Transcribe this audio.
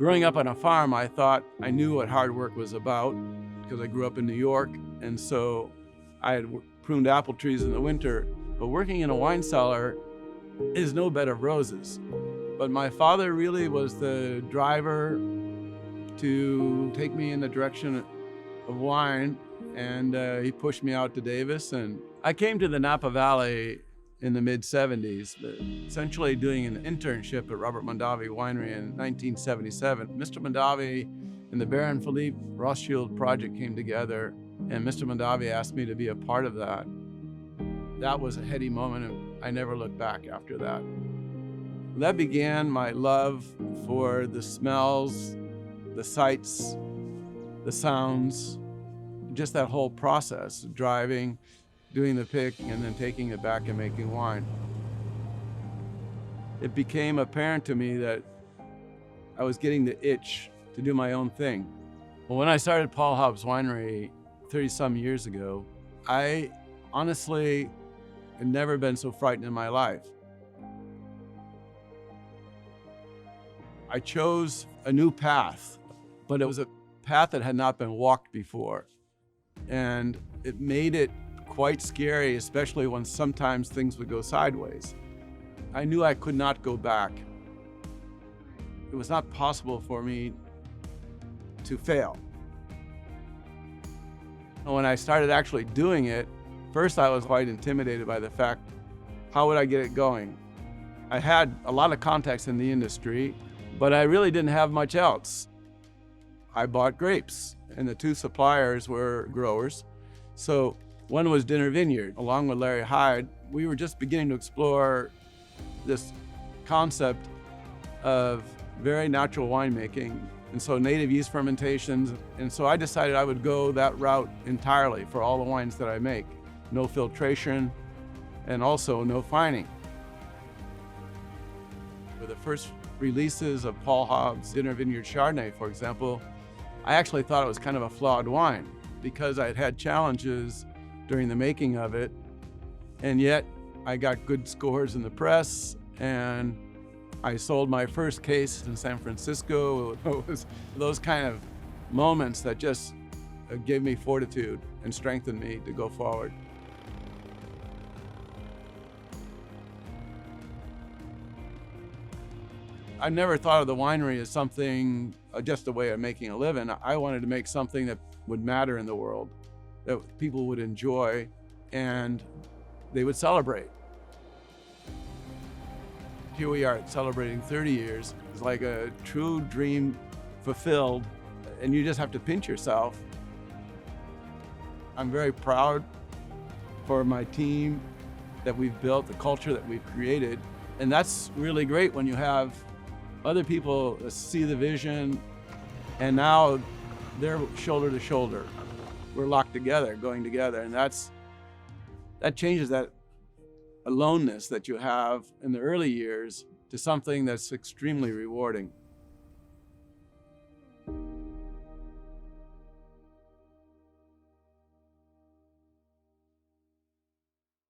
Growing up on a farm, I thought I knew what hard work was about because I grew up in New York, and so I had pruned apple trees in the winter. But working in a wine cellar is no bed of roses. But my father really was the driver to take me in the direction of wine, and he pushed me out to Davis. And I came to the Napa Valley in the mid-'70s, essentially doing an internship at Robert Mondavi Winery in 1977. Mr. Mondavi and the Baron Philippe Rothschild project came together, and Mr. Mondavi asked me to be a part of that. That was a heady moment, and I never looked back after that. That began my love for the smells, the sights, the sounds, just that whole process, driving, doing the pick, and then taking it back and making wine. It became apparent to me that I was getting the itch to do my own thing. Well, when I started Paul Hobbs Winery 30-some years ago, I honestly had never been so frightened in my life. I chose a new path, but it was a path that had not been walked before. And it made it quite scary, especially when sometimes things would go sideways. I knew I could not go back. It was not possible for me to fail. When I started actually doing it, first I was quite intimidated by the fact, how would I get it going? I had a lot of contacts in the industry, but I really didn't have much else. I bought grapes, and the two suppliers were growers. So one was Dinner Vineyard. Along with Larry Hyde, we were just beginning to explore this concept of very natural winemaking, and so native yeast fermentations. And so I decided I would go that route entirely for all the wines that I make. No filtration, and also no fining. For the first releases of Paul Hobbs Dinner Vineyard Chardonnay, for example, I actually thought it was kind of a flawed wine because I had had challenges during the making of it, and yet I got good scores in the press, and I sold my first case in San Francisco. It was those kind of moments that just gave me fortitude and strengthened me to go forward. I never thought of the winery as something, just a way of making a living. I wanted to make something that would matter in the world, that people would enjoy and they would celebrate. Here we are celebrating 30 years. It's like a true dream fulfilled, and you just have to pinch yourself. I'm very proud for my team that we've built, the culture that we've created, and that's really great when you have other people see the vision, and now they're shoulder to shoulder. We're locked together, going together, and that changes that aloneness that you have in the early years to something that's extremely rewarding.